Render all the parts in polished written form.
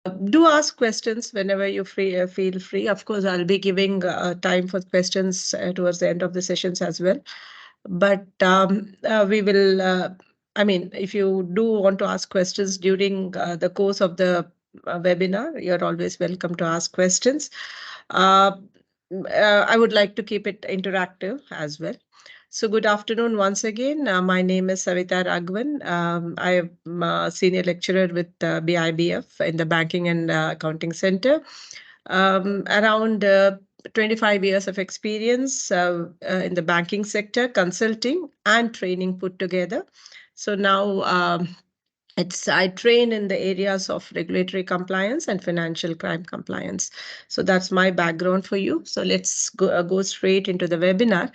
Do ask questions whenever you feel free. Of course, I'll be giving time for questions towards the end of the sessions as well. But we will, I mean, if you do want to ask questions during the course of the webinar, you're always welcome to ask questions. Uh, I would like to keep it interactive as well. So good afternoon once again. My name is Savita Raghavan. I am a senior lecturer with BIBF in the Banking and Accounting Center. Around 25 years of experience in the banking sector, consulting and training put together. So now I train in the areas of regulatory compliance and financial crime compliance. So that's my background for you. So let's go straight into the webinar.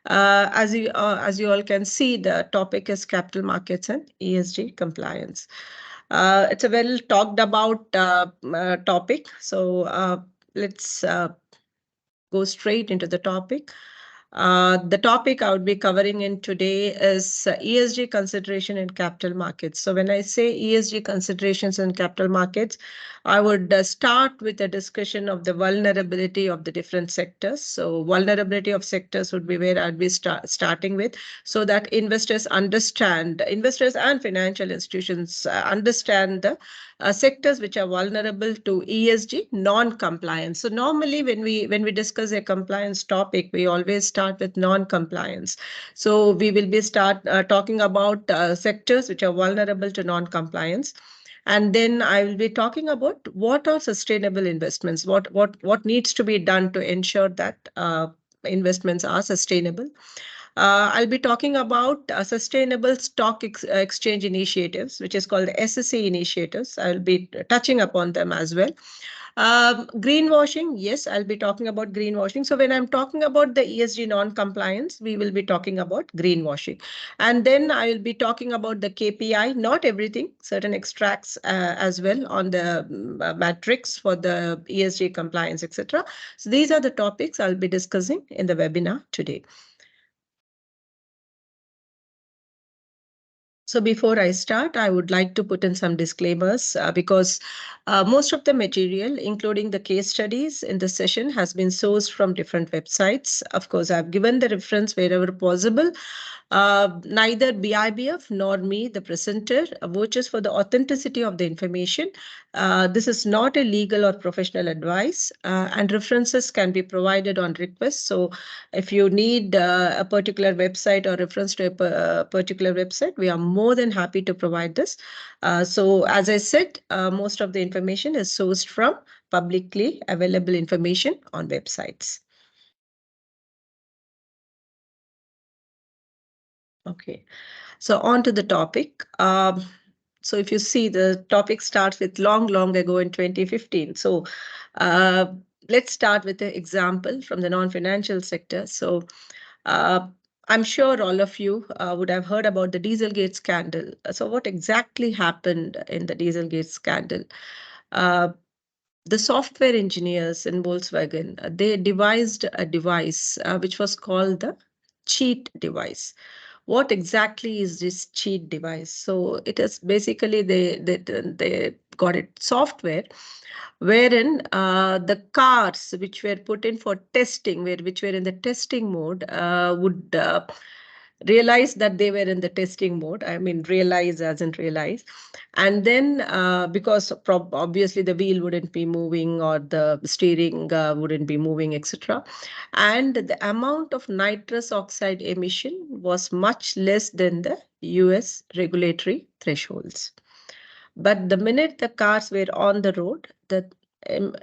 As you all can see, the topic is capital markets and ESG compliance. It's a well talked about topic. So let's go straight into the topic. The topic I would be covering in today is ESG consideration in capital markets. So when I say ESG considerations in capital markets, I would start with a discussion of the vulnerability of the different sectors. So vulnerability of sectors would be where I'd be starting with, so that investors and financial institutions understand the sectors which are vulnerable to ESG non-compliance. So normally when we discuss a compliance topic, we always start with non-compliance. So we will be talking about sectors which are vulnerable to non-compliance. And then I will be talking about what are sustainable investments, what needs to be done to ensure that investments are sustainable. I'll be talking about sustainable stock exchange initiatives, which is called the SSE initiatives. I'll be touching upon them as well. Greenwashing, yes, I'll be talking about greenwashing. So when I'm talking about the ESG non-compliance, we will be talking about greenwashing. And then I will be talking about the KPI, not everything, certain extracts as well on the matrix for the ESG compliance, etc. So these are the topics I'll be discussing in the webinar today. So before I start, I would like to put in some disclaimers because most of the material, including the case studies in the session, has been sourced from different websites. Of course, I've given the reference wherever possible. Neither BIBF nor me, the presenter, vouches for the authenticity of the information. This is not a legal or professional advice, and references can be provided on request. So if you need a particular website or reference to a particular website, we are more than happy to provide this. So as I said, most of the information is sourced from publicly available information on websites. Okay, so on to the topic. So if you see, the topic starts with long ago in 2015. So let's start with an example from the non-financial sector. So I'm sure all of you would have heard about the Dieselgate scandal. So what exactly happened in the Dieselgate scandal? The software engineers in Volkswagen, they devised a device which was called the cheat device. What exactly is this cheat device? So it is basically they got it software wherein the cars which were put in for testing, which were in the testing mode, would realize that they were in the testing mode. I mean, realize as in realize. And then because obviously the wheel wouldn't be moving or the steering wouldn't be moving, etc. And the amount of nitrous oxide emission was much less than the US regulatory thresholds. But the minute the cars were on the road, the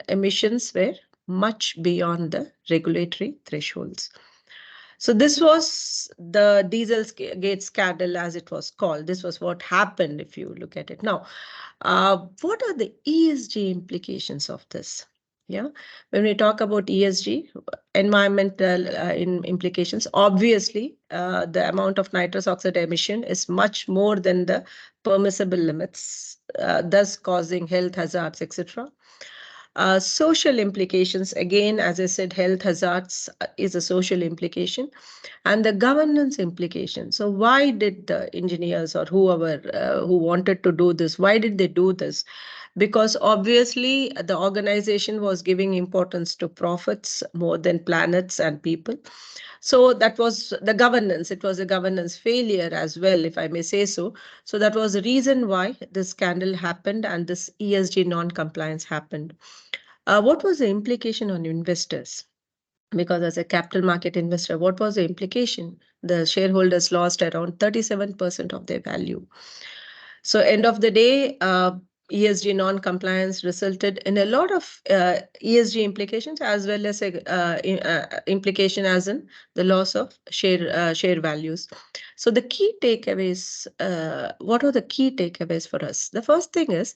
emissions were much beyond the regulatory thresholds. So this was the Dieselgate scandal, as it was called. This was what happened if you look at it. Now, what are the ESG implications of this? Yeah, when we talk about ESG, environmental implications, obviously, the amount of nitrous oxide emission is much more than the permissible limits, thus causing health hazards, etc. Social implications, again, as I said, health hazards is a social implication, and the governance implication. So why did the engineers or whoever who wanted to do this, why did they do this? because obviously the organization was giving importance to profits more than planets and people. So that was the governance. It was a governance failure as well, if I may say so. So that was the reason why this scandal happened and this ESG non-compliance happened. What was the implication on investors? Because as a capital market investor, what was the implication? The shareholders lost around 37% of their value. So end of the day, ESG non-compliance resulted in a lot of ESG implications as well as a implication as in the loss of share values. So the key takeaways, what are the key takeaways for us? The first thing is,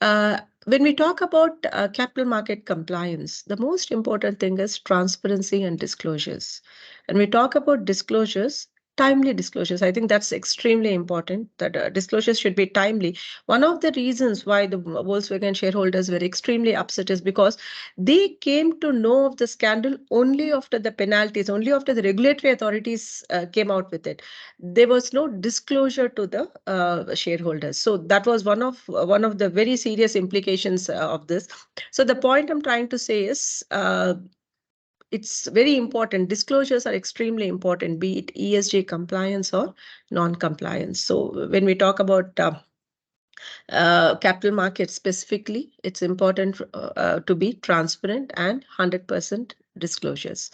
when we talk about capital market compliance, the most important thing is transparency and disclosures. And we talk about disclosures, timely disclosures. I think that's extremely important that disclosures should be timely. One of the reasons why the Volkswagen shareholders were extremely upset is because they came to know of the scandal only after the penalties, only after the regulatory authorities came out with it. There was no disclosure to the shareholders. So that was one of the very serious implications of this. So the point I'm trying to say is, it's very important. Disclosures are extremely important, be it ESG compliance or non-compliance. So when we talk about capital markets specifically, it's important to be transparent and 100% disclosures.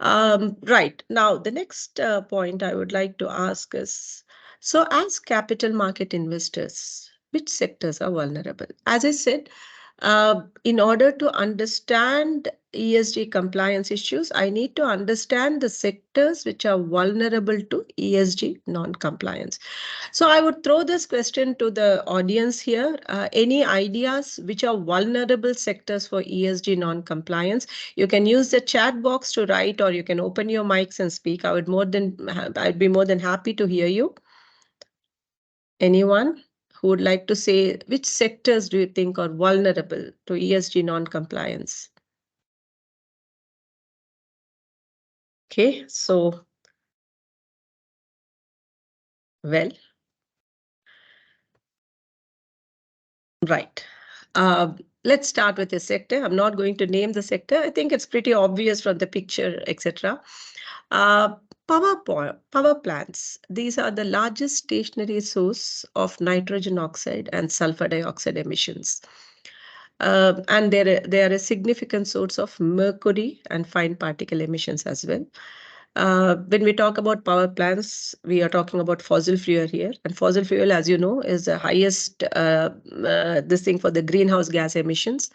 Right. Now, the next point I would like to ask is, so as capital market investors, which sectors are vulnerable? As I said, in order to understand ESG compliance issues, I need to understand the sectors which are vulnerable to ESG non-compliance. So I would throw this question to the audience here. Any ideas which are vulnerable sectors for ESG non-compliance? You can use the chat box to write, or you can open your mics and speak. I'd be more than happy to hear you. Anyone who would like to say which sectors do you think are vulnerable to ESG non-compliance? Okay, so, well, right. Let's start with the sector. I'm not going to name the sector. I think it's pretty obvious from the picture, etc. Uh, power plants. These are the largest stationary source of nitrogen oxide and sulfur dioxide emissions. And they are a significant source of mercury and fine particle emissions as well. When we talk about power plants, we are talking about fossil fuel here. And fossil fuel, as you know, is the highest this thing for the greenhouse gas emissions.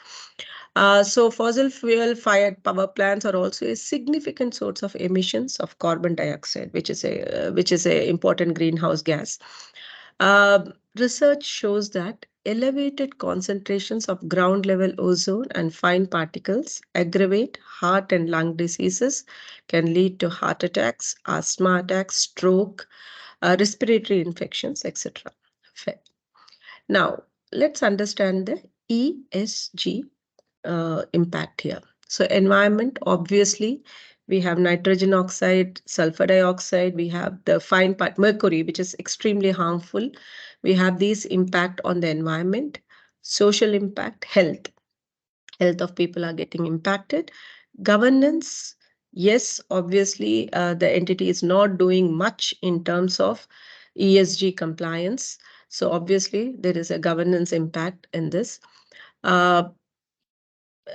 So fossil fuel fired power plants are also a significant source of emissions of carbon dioxide, which is a important greenhouse gas. Research shows that elevated concentrations of ground level ozone and fine particles aggravate heart and lung diseases, can lead to heart attacks, asthma attacks, stroke, respiratory infections, etc. Now, let's understand the ESG impact here. So environment, obviously, we have nitrogen oxide, sulfur dioxide, we have the fine part, mercury, which is extremely harmful. We have these impact on the environment, social impact, health of people are getting impacted. Governance, yes, obviously, the entity is not doing much in terms of ESG compliance. So obviously, there is a governance impact in this. Uh,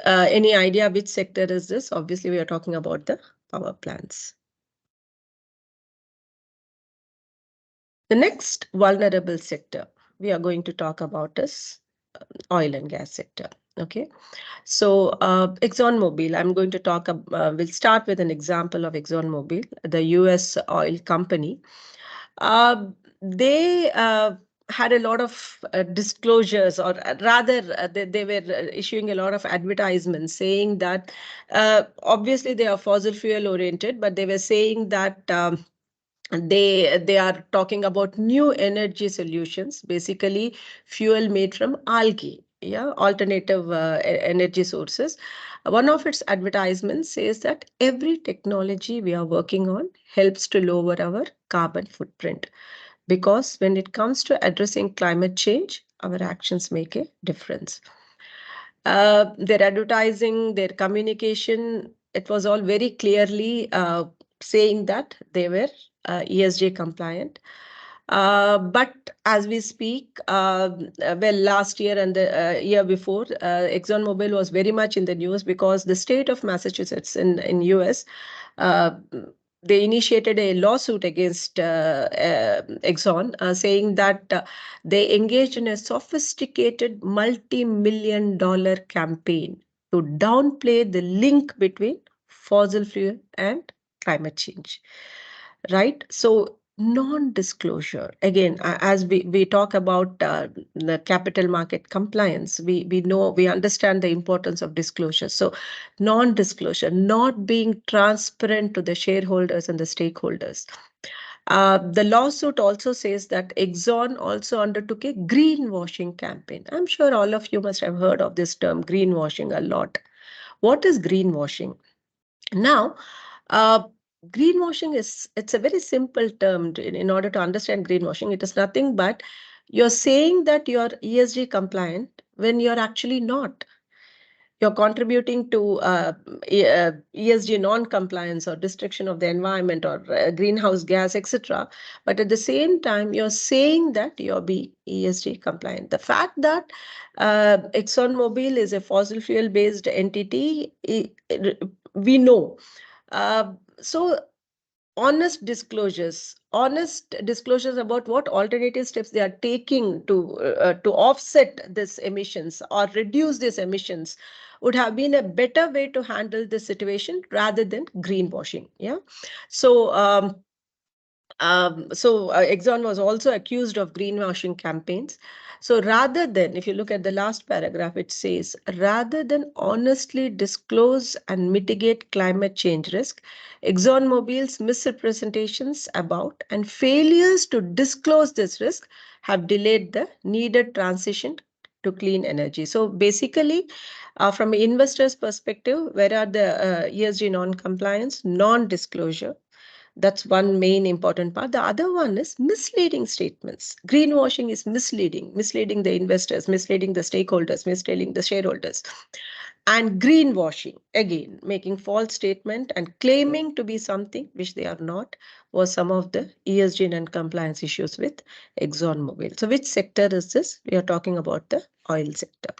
any idea which sector is this? Obviously, we are talking about the power plants. The next vulnerable sector we are going to talk about is oil and gas sector. Okay, so ExxonMobil, I'm going to we'll start with an example of ExxonMobil, the US oil company. They had a lot of disclosures, or rather, they were issuing a lot of advertisements saying that obviously they are fossil fuel oriented, but they were saying that they are talking about new energy solutions, basically fuel made from algae, yeah, alternative energy sources. One of its advertisements says that every technology we are working on helps to lower our carbon footprint, because when it comes to addressing climate change, our actions make a difference. Their advertising, their communication, it was all very clearly saying that they were ESG compliant. But as we speak, well, last year and the year before, ExxonMobil was very much in the news because the state of Massachusetts in US, uh, they initiated a lawsuit against Exxon, saying that they engaged in a sophisticated multi-million dollar campaign to downplay the link between fossil fuel and climate change. Right? So non-disclosure, again, as we talk about the capital market compliance, we know, we understand the importance of disclosure. So non-disclosure, not being transparent to the shareholders and the stakeholders. The lawsuit also says that Exxon also undertook a greenwashing campaign. I'm sure all of you must have heard of this term greenwashing a lot. What is greenwashing? Now, uh, greenwashing is, it's a very simple term. In order to understand greenwashing, it is nothing but you're saying that you're ESG compliant when you're actually not. You're contributing to ESG non-compliance or destruction of the environment or greenhouse gas, etc. But at the same time, you're saying that you're be ESG compliant. The fact that ExxonMobil is a fossil fuel-based entity, we know. So honest disclosures about what alternative steps they are taking to offset this emissions or reduce these emissions would have been a better way to handle this situation rather than greenwashing. Yeah. So Exxon was also accused of greenwashing campaigns. So rather than, if you look at the last paragraph, it says, rather than honestly disclose and mitigate climate change risk, ExxonMobil's misrepresentations about and failures to disclose this risk have delayed the needed transition to clean energy. So basically, from an investor's perspective, where are the ESG non-compliance, non-disclosure? That's one main important part. The other one is misleading statements. Greenwashing is misleading the investors, misleading the stakeholders, misleading the shareholders. And greenwashing, again, making false statement and claiming to be something which they are not, was some of the ESG and compliance issues with ExxonMobil. So which sector is this? We are talking about the oil sector.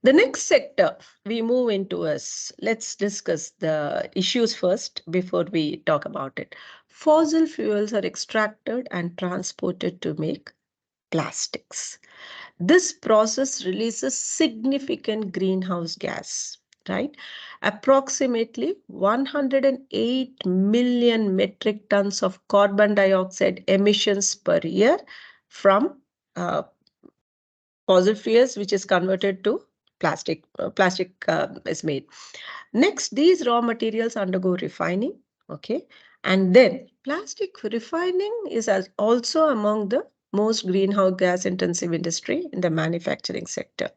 The next sector we move into is, let's discuss the issues first before we talk about it. Fossil fuels are extracted and transported to make plastics. This process releases significant greenhouse gas, right? Approximately 108 million metric tons of carbon dioxide emissions per year from uh, fossil fuels, which is converted to plastic. Plastic is made. Next, these raw materials undergo refining. Okay, and then plastic refining is also among the most greenhouse gas intensive industry in the manufacturing sector.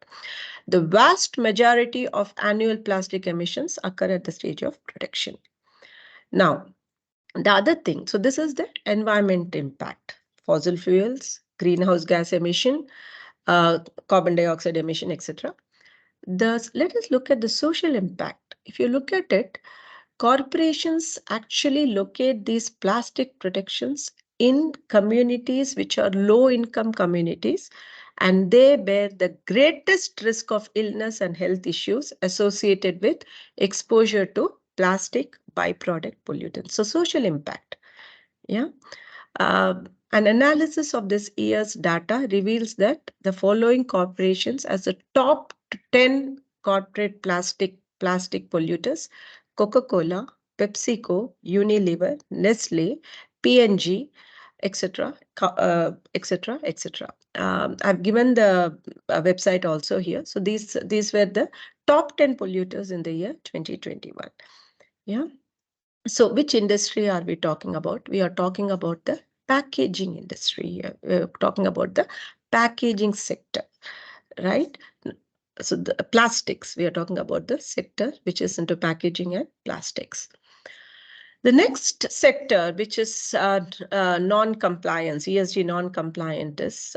The vast majority of annual plastic emissions occur at the stage of production. Now, the other thing, so this is the environment impact: fossil fuels, greenhouse gas emission, uh, carbon dioxide emission, etc. Let us look at the social impact. If you look at it, corporations actually locate these plastic protections in communities which are low income communities, and they bear the greatest risk of illness and health issues associated with exposure to plastic byproduct pollutants. So social impact. Yeah. An analysis of this year's data reveals that the following corporations as the top 10 corporate plastic polluters: Coca-Cola, PepsiCo, Unilever, Nestle, P&G, etc., etc., etc. I've given the website also here. So these were the top 10 polluters in the year 2021. Yeah. So which industry are we talking about? We are talking about the packaging industry here. We're talking about the packaging sector, right? So the plastics, we are talking about the sector which is into packaging and plastics. The next sector, which is non-compliance, ESG non-compliant, is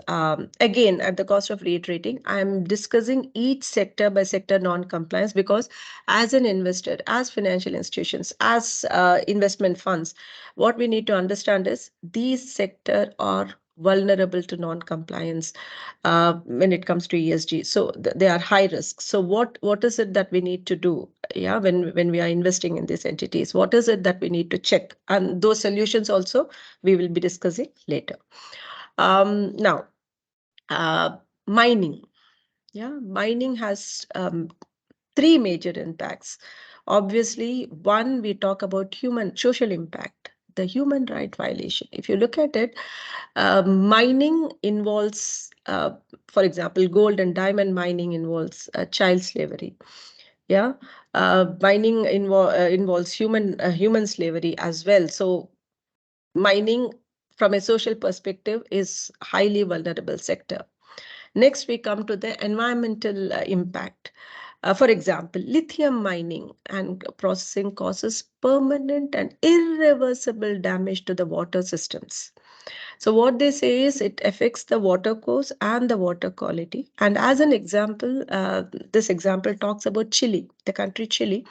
again at the cost of reiterating, I'm discussing each sector by sector non-compliance because, as an investor, as financial institutions, as investment funds, what we need to understand is these sectors are vulnerable to non-compliance when it comes to ESG. So they are high risk. So what is it that we need to do? Yeah, when we are investing in these entities, what is it that we need to check? And those solutions also we will be discussing later. Now, uh, mining. Yeah, mining has three major impacts. Obviously, one, we talk about human social impact, the human right violation. If you look at it, mining involves, for example, gold and diamond mining involves child slavery. Yeah, mining involves human slavery as well. So mining, from a social perspective, is highly vulnerable sector. Next, we come to the environmental impact. For example, lithium mining and processing causes permanent and irreversible damage to the water systems. So what they say is it affects the water course and the water quality. And as an example, this example talks about Chile, the country Chile,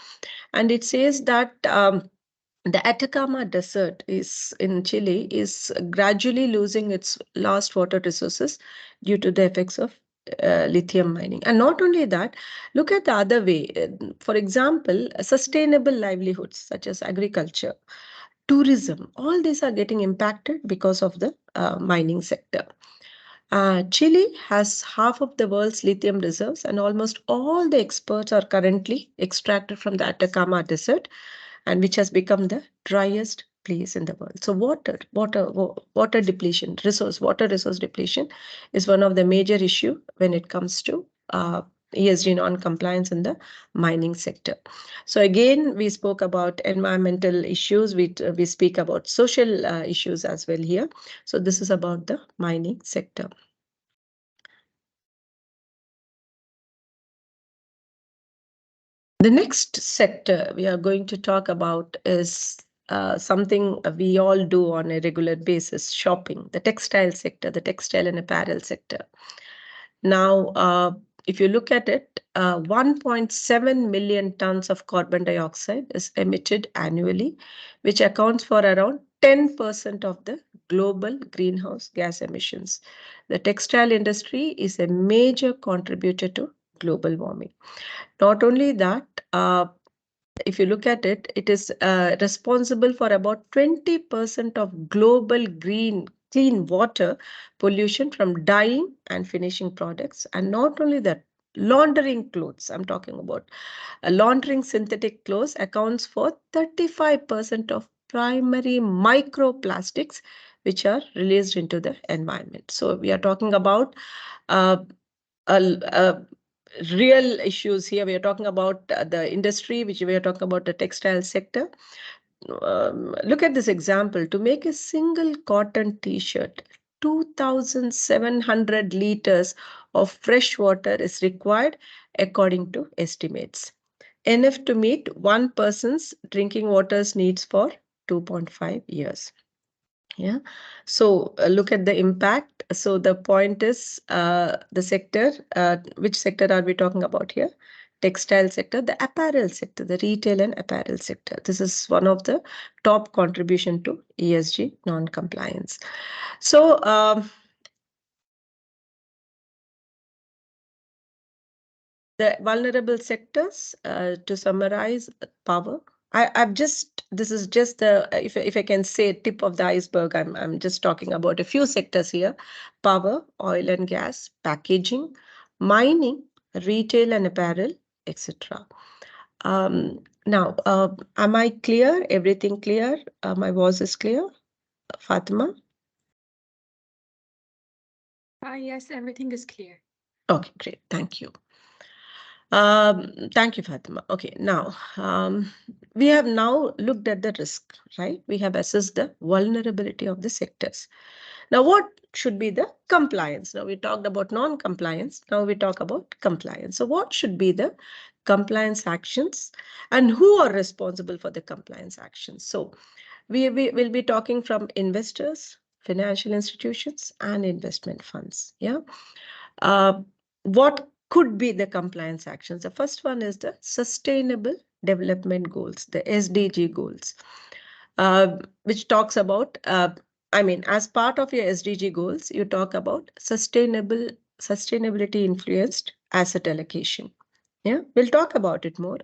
and it says that the Atacama Desert is in Chile is gradually losing its last water resources due to the effects of lithium mining. And not only that, look at the other way. For example, sustainable livelihoods such as agriculture, tourism, all these are getting impacted because of the mining sector. Chile has half of the world's lithium reserves, and almost all the experts are currently extracted from the Atacama Desert, and which has become the driest place in the world. So water depletion, water resource depletion is one of the major issue when it comes to ESG non-compliance in the mining sector. So again, we spoke about environmental issues. We speak about social issues as well here. So this is about the mining sector. The next sector we are going to talk about is something we all do on a regular basis, shopping, the textile sector, the textile and apparel sector. Now, if you look at it, 1.7 million tons of carbon dioxide is emitted annually, which accounts for around 10% of the global greenhouse gas emissions. The textile industry is a major contributor to global warming. Not only that, if you look at it, it is responsible for about 20% of global clean water pollution from dyeing and finishing products. And not only that, laundering clothes, I'm talking about laundering synthetic clothes accounts for 35% of primary microplastics which are released into the environment. So we are talking about uh, a real issues here. We are talking about the industry, which we are talking about the textile sector. Look at this example. To make a single cotton t-shirt, 2,700 liters of fresh water is required according to estimates. Enough to meet one person's drinking water's needs for 2.5 years. Yeah. So look at the impact. So the point is the sector, which sector are we talking about here? Textile sector, the apparel sector, the retail and apparel sector. This is one of the top contribution to ESG non-compliance. So the vulnerable sectors, to summarize, power. I've just, this is just the, if I can say, tip of the iceberg. I'm just talking about a few sectors here: power, oil and gas, packaging, mining, retail and apparel, etc. Now, am I clear? Everything clear? My voice is clear, Fatima? Yes, everything is clear. Okay, great. Thank you. Thank you, Fatima. Okay, now we have now looked at the risk, right? We have assessed the vulnerability of the sectors. Now, what should be the compliance? Now, we talked about non-compliance. Now, we talk about compliance. So, what should be the compliance actions and who are responsible for the compliance actions? So, we will be talking from investors, financial institutions, and investment funds. Yeah. Uh, what could be the compliance actions? The first one is the Sustainable Development Goals, the SDG goals, which talks about, as part of your SDG goals, you talk about sustainability influenced asset allocation. Yeah, we'll talk about it more.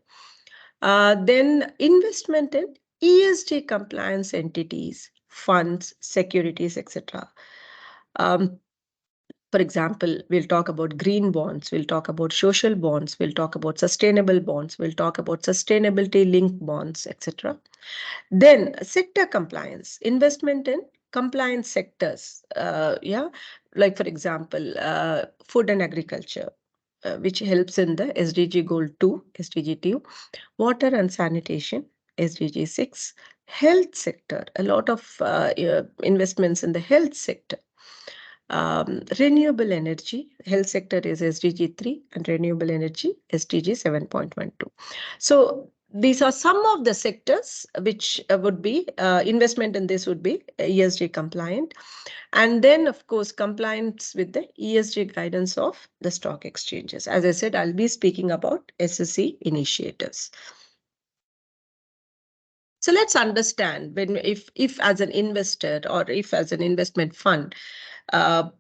Then investment in ESG compliance entities, funds, securities, etc. Um, for example, we'll talk about green bonds, we'll talk about social bonds, we'll talk about sustainable bonds, we'll talk about sustainability linked bonds, etc. Then sector compliance, investment in compliance sectors. Yeah, like for example, food and agriculture, which helps in the SDG goal 2, SDG 2, water and sanitation, SDG 6, health sector, a lot of investments in the health sector. Renewable energy, health sector is SDG 3 and renewable energy SDG 7.12. So these are some of the sectors which would be investment in this would be ESG compliant. And then, of course, compliance with the ESG guidance of the stock exchanges. As I said, I'll be speaking about SSE initiatives. So let's understand when if as an investor or if as an investment fund,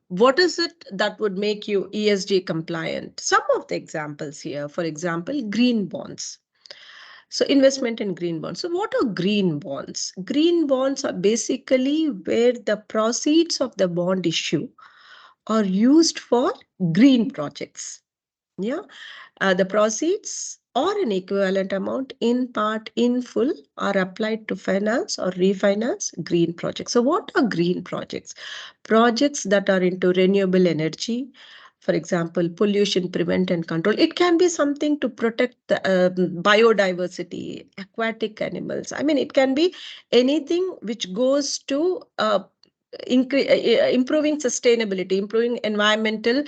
what is it that would make you ESG compliant? Some of the examples here, for example, green bonds. So investment in green bonds. So what are green bonds? Green bonds are basically where the proceeds of the bond issue are used for green projects. Yeah. The proceeds or an equivalent amount in part, in full, are applied to finance or refinance green projects. So what are green projects? Projects that are into renewable energy, for example, pollution prevent and control. It can be something to protect the biodiversity, aquatic animals. I mean, it can be anything which goes to improving sustainability, improving environmental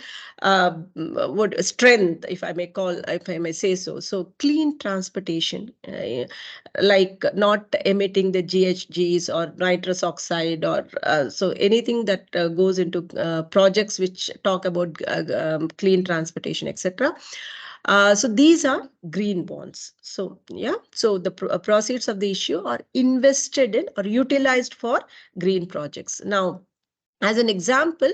strength, if I may call, if I may say so. So clean transportation, like not emitting the GHGs or nitrous oxide, or so anything that goes into projects which talk about clean transportation, etc. So these are green bonds. So yeah, so the proceeds of the issue are invested in or utilized for green projects. Now, as an example,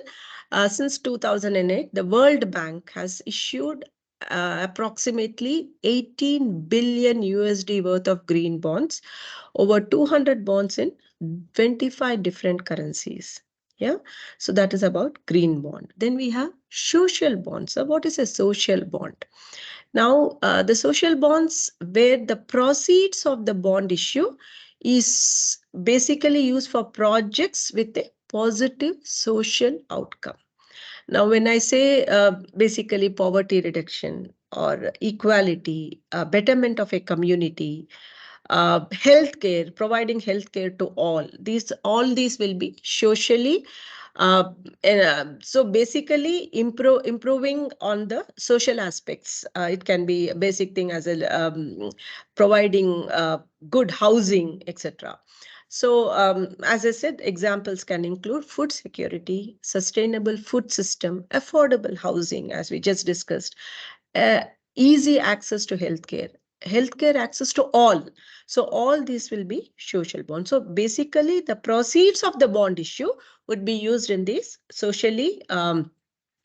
since 2008, the World Bank has issued approximately 18 billion USD worth of green bonds, over 200 bonds in 25 different currencies. Yeah, so that is about green bond. Then we have social bonds. So what is a social bond? Now, the social bonds, where the proceeds of the bond issue is basically used for projects with a positive social outcome. Now, when I say basically poverty reduction or equality, betterment of a community, healthcare, providing healthcare to all these will be socially. So basically, improving on the social aspects. It can be a basic thing as a providing good housing, etc. So, as I said, examples can include food security, sustainable food system, affordable housing, as we just discussed, uh, easy access to healthcare access to all. So all these will be social bonds. So basically, the proceeds of the bond issue would be used in these socially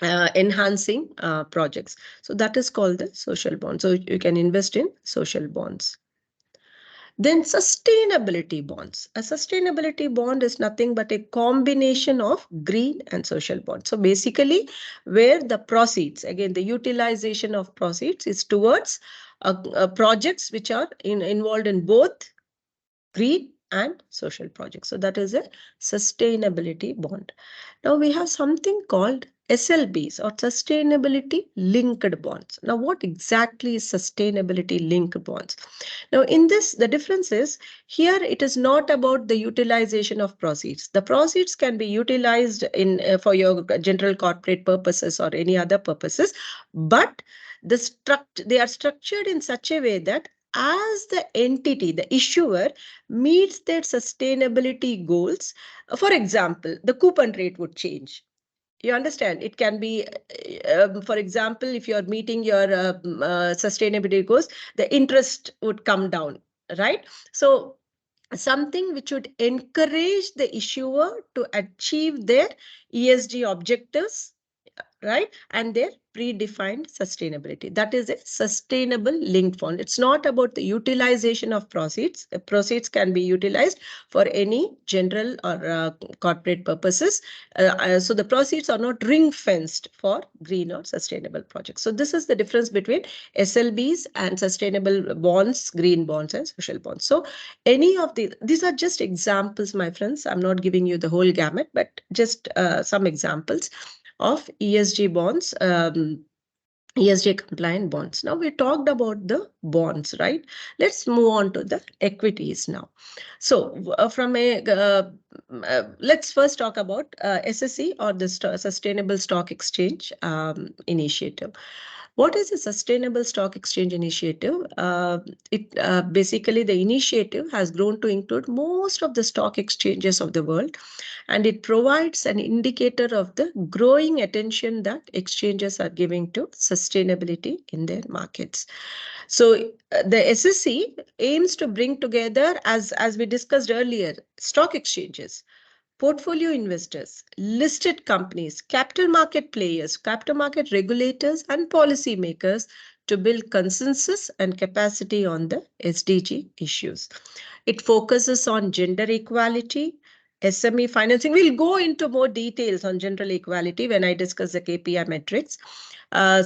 enhancing projects. So that is called the social bond. So you can invest in social bonds. Then sustainability bonds. A sustainability bond is nothing but a combination of green and social bonds. So basically, where the proceeds, again, the utilization of proceeds is towards projects which are involved in both green and social projects. So that is a sustainability bond. Now we have something called SLBs, or sustainability linked bonds. Now, what exactly is sustainability linked bonds? Now, in this, the difference is here it is not about the utilization of proceeds. The proceeds can be utilized in for your general corporate purposes or any other purposes, but they are structured in such a way that as the entity, the issuer, meets their sustainability goals, for example, the coupon rate would change. You understand? It can be, for example, if you're meeting your sustainability goals, the interest would come down, right? So something which would encourage the issuer to achieve their ESG objectives, right? And their predefined sustainability. That is a sustainable linked fund. It's not about the utilization of proceeds. The proceeds can be utilized for any general or corporate purposes. So the proceeds are not ring fenced for green or sustainable projects. So this is the difference between SLBs and sustainable bonds, green bonds and social bonds. So any of these are just examples, my friends. I'm not giving you the whole gamut, but just some examples of ESG bonds, ESG compliant bonds. Now we talked about the bonds, right? Let's move on to the equities now. So from a let's first talk about SSE, or the Sustainable Stock Exchange initiative. What is a Sustainable Stock Exchange initiative? It basically, the initiative has grown to include most of the stock exchanges of the world, and it provides an indicator of the growing attention that exchanges are giving to sustainability in their markets. So the SSC aims to bring together, as we discussed earlier, stock exchanges, portfolio investors, listed companies, capital market players, capital market regulators, and policymakers to build consensus and capacity on the SDG issues. It focuses on gender equality, SME financing. We'll go into more details on gender equality when I discuss the KPI metrics,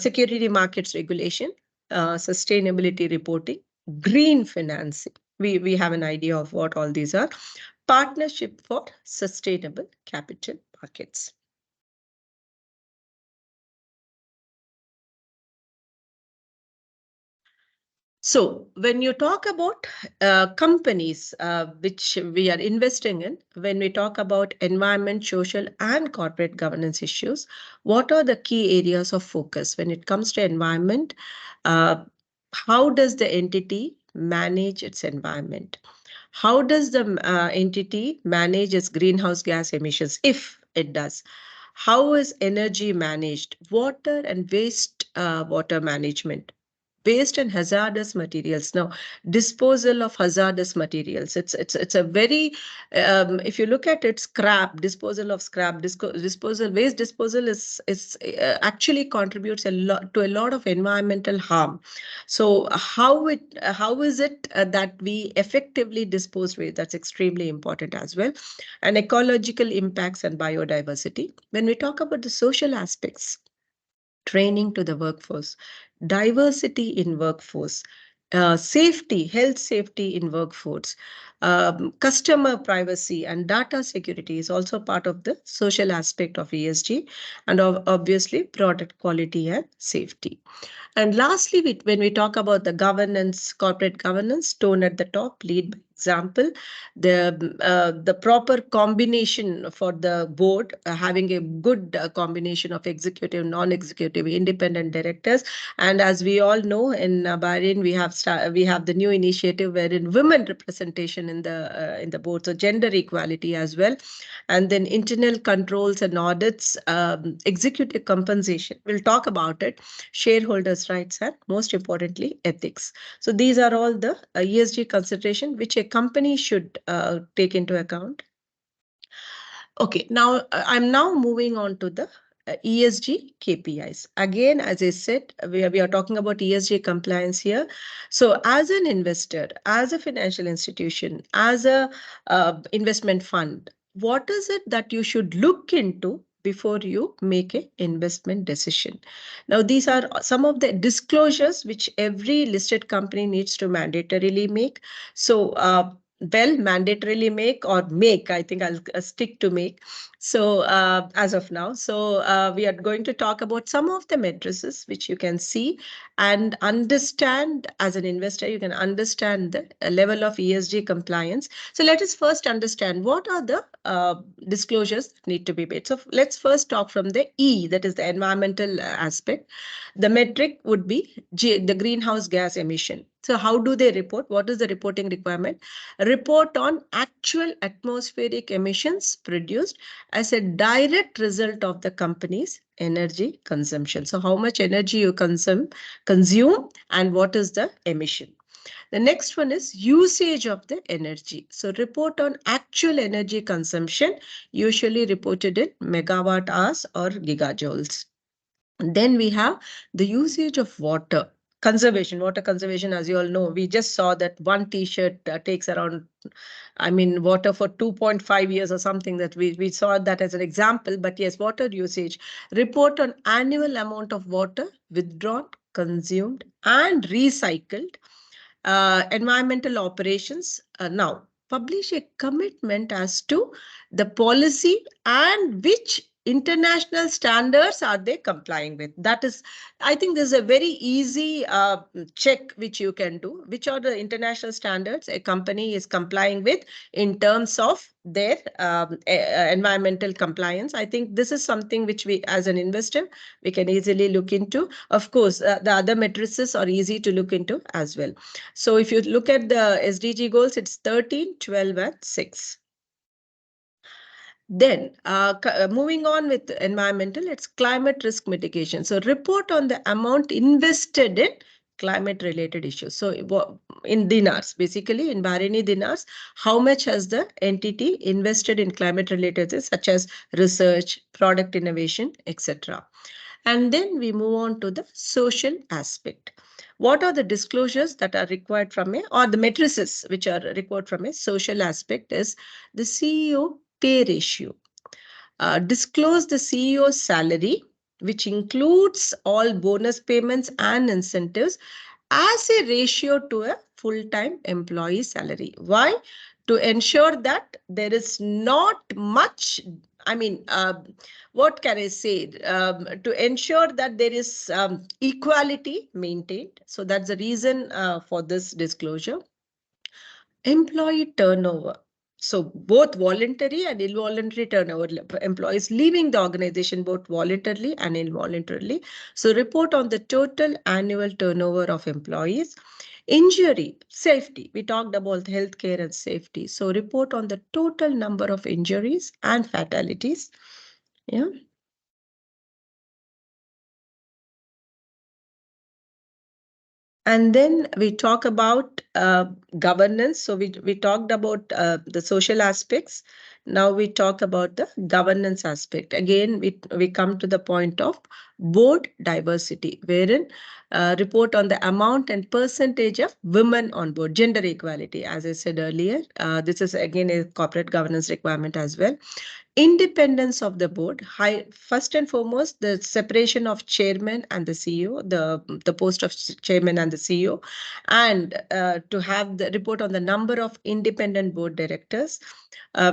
security markets regulation, sustainability reporting, green financing. We have an idea of what all these are. Partnership for Sustainable Capital Markets. So when you talk about companies which we are investing in, when we talk about environment, social, and corporate governance issues, what are the key areas of focus when it comes to environment? Uh, how does the entity manage its environment? How does the entity manage its greenhouse gas emissions, if it does? How is energy managed? Water and waste water management, waste and hazardous materials. Now, disposal of hazardous materials, it's a very if you look at it, scrap disposal of scrap disposal, waste disposal is actually contributes a lot to a lot of environmental harm. So how is it that we effectively dispose waste? That's extremely important as well. And ecological impacts and biodiversity. When we talk about the social aspects, training to the workforce, diversity in workforce, safety, health safety in workforce, customer privacy and data security is also part of the social aspect of ESG, and obviously product quality and safety. And lastly, when we talk about the governance, corporate governance, tone at the top, lead by example, the proper combination for the board, having a good combination of executive, non-executive, independent directors. And as we all know, in Bahrain, we have the new initiative wherein women representation in the board, so gender equality as well. And then internal controls and audits, executive compensation. We'll talk about it, shareholders' rights, and most importantly, ethics. So these are all the ESG consideration which a company should take into account. Okay, now I'm now moving on to the ESG KPIs. Again, as I said, we are talking about ESG compliance here. So as an investor, as a financial institution, as a investment fund, what is it that you should look into before you make an investment decision? Now, these are some of the disclosures which every listed company needs to mandatorily make. So well, mandatorily make or make. I think I'll stick to make. So as of now, so we are going to talk about some of the matrices which you can see and understand as an investor. You can understand the level of ESG compliance. So let us first understand what are the disclosures that need to be made. So let's first talk from the E, that is the environmental aspect. The metric would be the greenhouse gas emission. So how do they report? What is the reporting requirement? Report on actual atmospheric emissions produced as a direct result of the company's energy consumption. So how much energy you consume and what is the emission. The next one is usage of the energy. So report on actual energy consumption, usually reported in megawatt hours or gigajoules. And then we have the usage of water. Conservation, water conservation, as you all know, we just saw that one t-shirt takes around, I mean, water for 2.5 years or something, that we saw that as an example. But yes, water usage. Report on annual amount of water withdrawn, consumed, and recycled. Environmental operations. Now, publish a commitment as to the policy and which international standards are they complying with. That is, I think this is a very easy check which you can do. Which are the international standards a company is complying with in terms of their environmental compliance. I think this is something which we, as an investor, we can easily look into. Of course, the other matrices are easy to look into as well. So if you look at the SDG goals, it's 13, 12, and 6. Then moving on with environmental, it's climate risk mitigation. So report on the amount invested in climate related issues. So in dinars, basically in Bahraini dinars, how much has the entity invested in climate related things such as research, product innovation, etc. And then we move on to the social aspect. What are the disclosures that are required from a, or the matrices which are required from a social aspect is the CEO pay ratio. Disclose the CEO's salary, which includes all bonus payments and incentives as a ratio to a full-time employee salary. Why? To ensure that there is not much, I mean, what can I say? To ensure that there is equality maintained. So that's the reason for this disclosure. Employee turnover. So both voluntary and involuntary turnover, employees leaving the organization both voluntarily and involuntarily. So report on the total annual turnover of employees. Injury, safety. We talked about healthcare and safety. So report on the total number of injuries and fatalities. Yeah. And then we talk about governance. So we talked about the social aspects. Now we talk about the governance aspect. Again, we come to the point of board diversity, wherein report on the amount and percentage of women on board, gender equality. As I said earlier, this is again a corporate governance requirement as well. Independence of the board. First and foremost, the separation of chairman and the CEO, the post of chairman and the CEO, and to have the report on the number of independent board directors,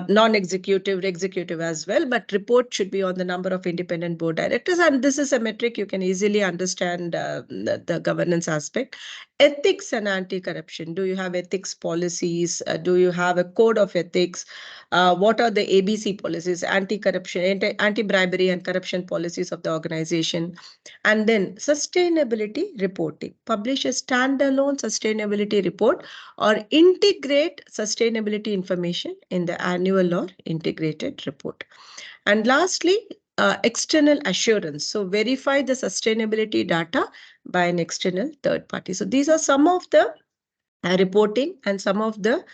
non-executive, executive as well, but report should be on the number of independent board directors. And this is a metric you can easily understand the governance aspect. Ethics and anti-corruption. Do you have ethics policies? Do you have a code of ethics? What are the ABC policies, anti-corruption, anti-bribery and corruption policies of the organization? And then sustainability reporting. Publish a standalone sustainability report or integrate sustainability information in the annual or integrated report. And lastly, external assurance. So verify the sustainability data by an external third party. So these are some of the reporting and some of the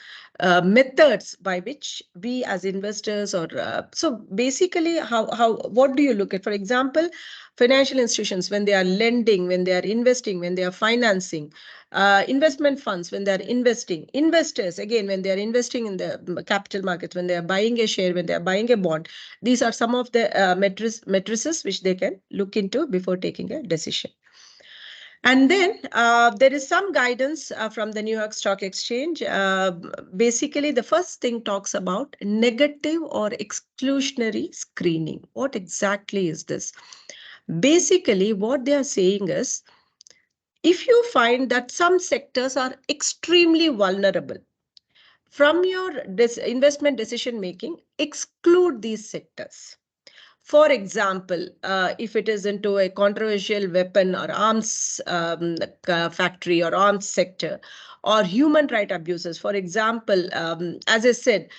methods by which we as investors or so basically how what do you look at? For example, financial institutions, when they are lending, when they are investing, when they are financing, investment funds when they are investing, investors again when they are investing in the capital markets, when they are buying a share, when they are buying a bond. These are some of the matrices which they can look into before taking a decision. And then there is some guidance from the New York Stock Exchange. Basically, the first thing talks about negative or exclusionary screening. What exactly is this? Basically, what they are saying is if you find that some sectors are extremely vulnerable, from your investment decision making, exclude these sectors. For example, if it is into a controversial weapon or arms factory or arms sector, or human right abuses, for example, as I said,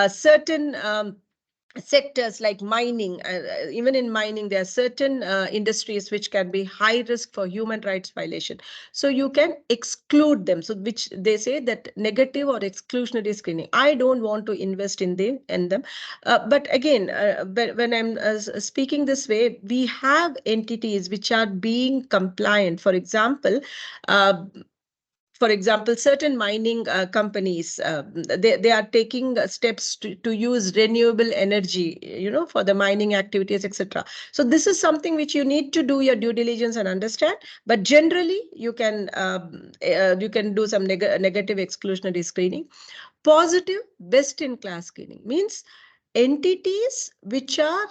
certain sectors like mining, even in mining, there are certain industries which can be high risk for human rights violation. So you can exclude them. So which they say that negative or exclusionary screening. I don't want to invest in them. But again, when I'm speaking this way, we have entities which are being compliant. For example, certain mining companies, they are taking steps to use renewable energy, for the mining activities, etc. So this is something which you need to do your due diligence and understand. But generally, you can do some negative exclusionary screening. Positive best in class screening means entities which are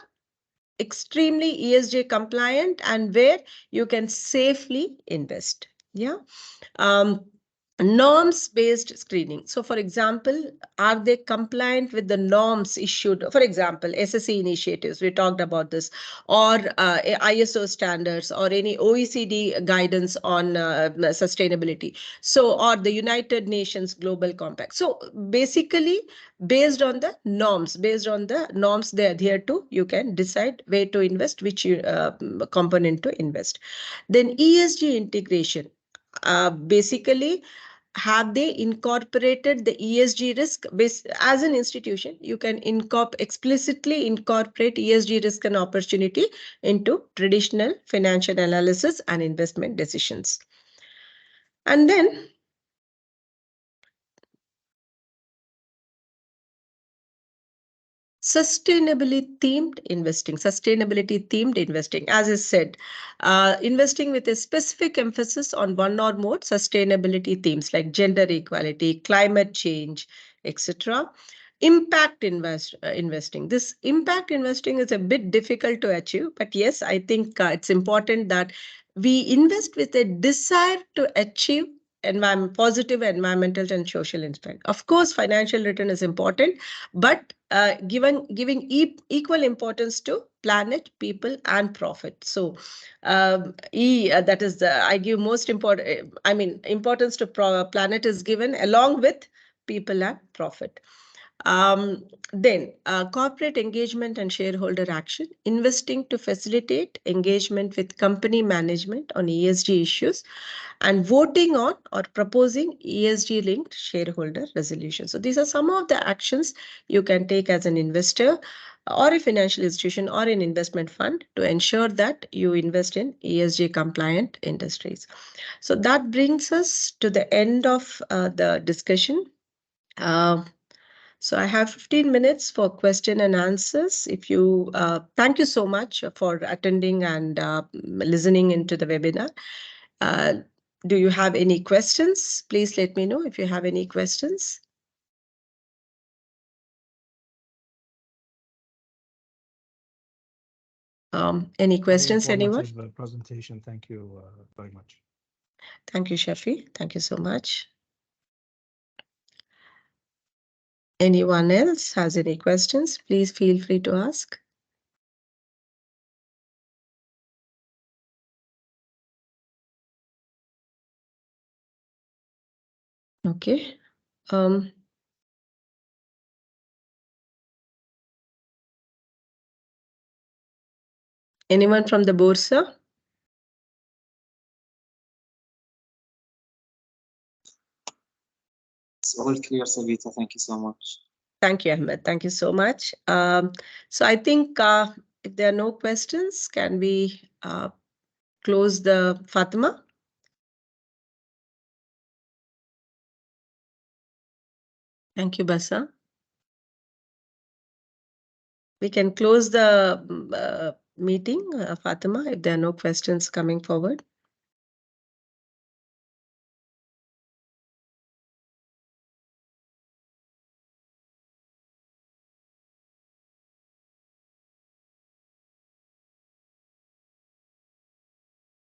extremely ESG compliant and where you can safely invest. Yeah. um, Norms based screening. So for example, are they compliant with the norms issued, for example, SSE initiatives, we talked about this, or ISO standards, or any OECD guidance on sustainability, so, or the United Nations Global Compact. So basically, based on the norms they adhere to, you can decide where to invest, which component to invest. Then ESG integration. Basically, have they incorporated the ESG risk? As an institution, you can explicitly incorporate ESG risk and opportunity into traditional financial analysis and investment decisions. And then sustainability themed investing, as I said, investing with a specific emphasis on one or more sustainability themes like gender equality, climate change, etc. Investing, this impact investing is a bit difficult to achieve, but yes, I think it's important that we invest with a desire to achieve positive environmental and social impact. Of course, financial return is important, but giving equal importance to planet, people, and profit. So that is the I give most important. I mean, importance to planet is given along with people and profit. Then corporate engagement and shareholder action, investing to facilitate engagement with company management on ESG issues, and voting on or proposing ESG linked shareholder resolution. So these are some of the actions you can take as an investor or a financial institution or an investment fund to ensure that you invest in ESG compliant industries. So that brings us to the end of the discussion. Uh, so I have 15 minutes for question and answers. Thank you so much for attending and listening into the webinar. Uh, do you have any questions? Please let me know if you have any questions. Any questions, anyone? Presentation. Thank you very much. Thank you, Shafi. Thank you so much. Anyone else has any questions? Please feel free to ask. Okay. Anyone from the Bursa? It's all clear, Savita. Thank you so much. Thank you, Ahmed. Thank you so much. So I think if there are no questions, can we close the Fatima? Thank you, Basa. We can close the meeting, Fatima, if there are no questions coming forward.